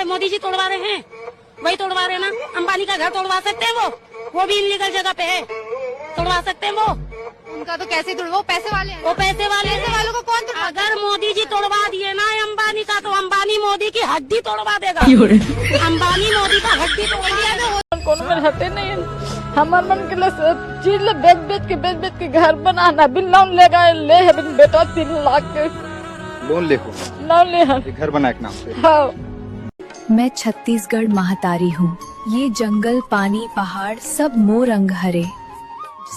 है, मोदी जी तोड़वा रहे हैं, वही तोड़वा रहे ना। अंबानी का घर तोड़वा सकते हैं वो भी इनलीगल जगह पे है, तोड़वा सकते हैं वो। उनका तो कैसे तोड़, वो पैसे वाले हैं। वो पैसे वालों को कौन तोड़वा? अगर मोदी जी तोड़वा दिए ना अंबानी का, तो अंबानी मोदी की हड्डी तोड़वा देगा। अंबानी मोदी का हड्डी तोड़वा देगा। कौन में रहते नहीं, हमार मन के लिए चीज बेच के घर बनाना। बिन लोन ले है बिन बेटा 3 लाख के लोन ले घर बना के नाम से। हाँ। मैं छत्तीसगढ़ महातारी हूँ। ये जंगल, पानी, पहाड़ सब मोर रंग हरे।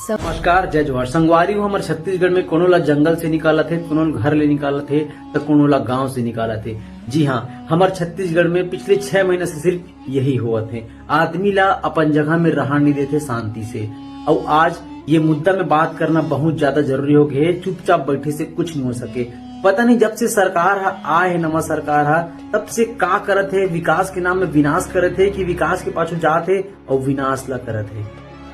नमस्कार, जय जोहार। संगवारी हूँ हमारे छत्तीसगढ़ में कोनो ला जंगल से निकाला थे, कोनो घर ले निकाला थे, तो कोनो ला गाँव से निकाला थे। जी हाँ, हमारे छत्तीसगढ़ में पिछले 6 महीने से सिर्फ यही हुआ थे। आदमी ला अपन जगह में रहा नहीं देते शांति से। और आज ये मुद्दा में बात करना बहुत ज्यादा जरूरी हो गया है। चुपचाप बैठे से कुछ नहीं हो सके। पता नहीं जब से सरकार आए है, नवा सरकार तब से का करत है, विकास के नाम में विनाश करत है कि विकास के पाछू जात है और विनाश ला करत है।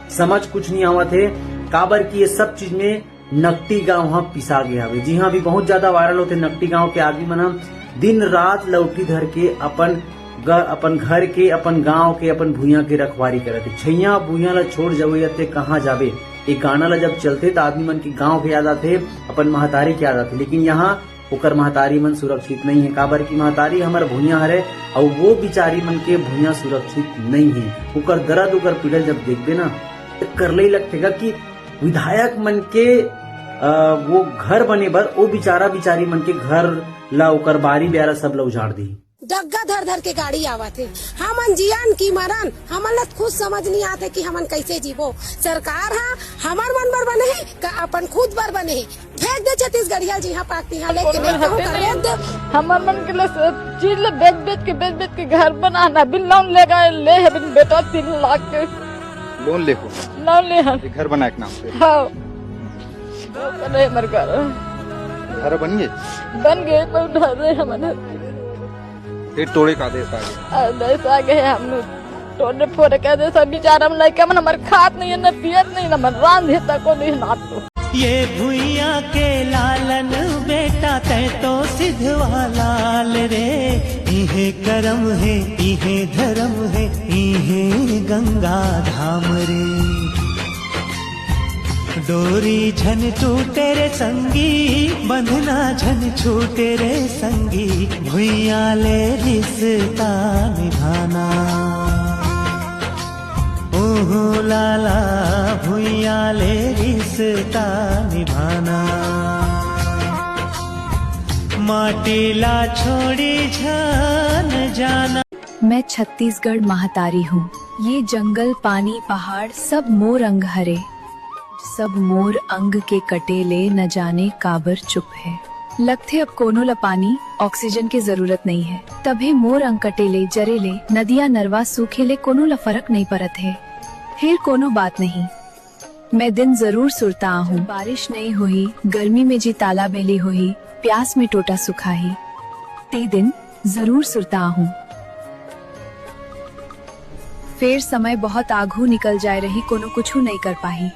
समझ कुछ नहीं आवत है। काबर की ये सब चीज में नकटी गांव पिसा गया है। जी हाँ, भी बहुत ज्यादा वायरल होते नकटी गांव के आदमी मन दिन रात लौटी धर के अपन घर के, अपन गांव के, अपन भूया के रखवारी करते। छैया भूया ला छोड़ जावे कहाँ जावे। एक गाना ला जब चलते तो आदमी मन के गांव के याद आते, अपन महतारी के याद आते। लेकिन यहाँ ओकर महतारी मन सुरक्षित नहीं है। काबर की महतारी हमार भूया हरे और वो बिचारी मन के भूया सुरक्षित नहीं है। ओकर दर्द, ओकर पीड़ल जब देखबे ना तो करले ही लगतेगा कि विधायक मन के वो घर बने बर वो बिचारी मन के घर ला, ओकर बारी ब्यारा सब ला उजाड़ दी। डग्गा धर धर के गाड़ी आवत है। हमन जियान की मरन, हमन ला खुद समझ नहीं आते कि हमन कैसे जीवो। सरकार हमार मन बर बने है का अपन खुद बर बने है। फेंक दे छत्तीसगढ़िया जी हाँ पाकती हाँ लेके हमार मन के लिए चीज बेच के घर बनाना। बिन लोन ले है बिन बेटा 3 लाख के लोन ले घर बना के नाम से। हाँ। घर बन गए पर हमारे फिर तोड़े का आदेश आ गए। हम तोड़े फोड़े का आदेश। बेचारा हम लड़का मन हमारे खात नहीं है, न पियत नहीं, न मन रांधे तक को नहीं नात तो। ये भुइया के लालन बेटा तै तो सिद्धवा लाल रे। इहे करम है, इहे धर्म है, इहे गंगा धाम रे। डोरी झन टूटे रे संगी, बंधना झन छूटे रे संगी। भुइया ले रिश्ता निभाना, ओहो लाला भुइया ले रिश्ता निभाना। माटी ला छोड़ी झन जाना। मैं छत्तीसगढ़ महातारी हूँ। ये जंगल, पानी, पहाड़ सब मोर रंग हरे। सब मोर अंग के कटेले, न जाने काबर चुप है। लगते अब कोनो ला पानी, ऑक्सीजन की जरूरत नहीं है। तभी मोर अंग कटेले, जरेले, नदिया नरवा सूखेले, कोनो ला फर्क नहीं पड़त है। फिर कोनो बात नहीं, मैं दिन जरूर सुरता हूँ। बारिश नहीं हुई, गर्मी में जी ताला बेली हुई, प्यास में टोटा सुखाही, ते दिन जरूर सुरता हूँ। फिर समय बहुत आगू निकल जाए रही, कोनो कुछ नहीं कर पाही।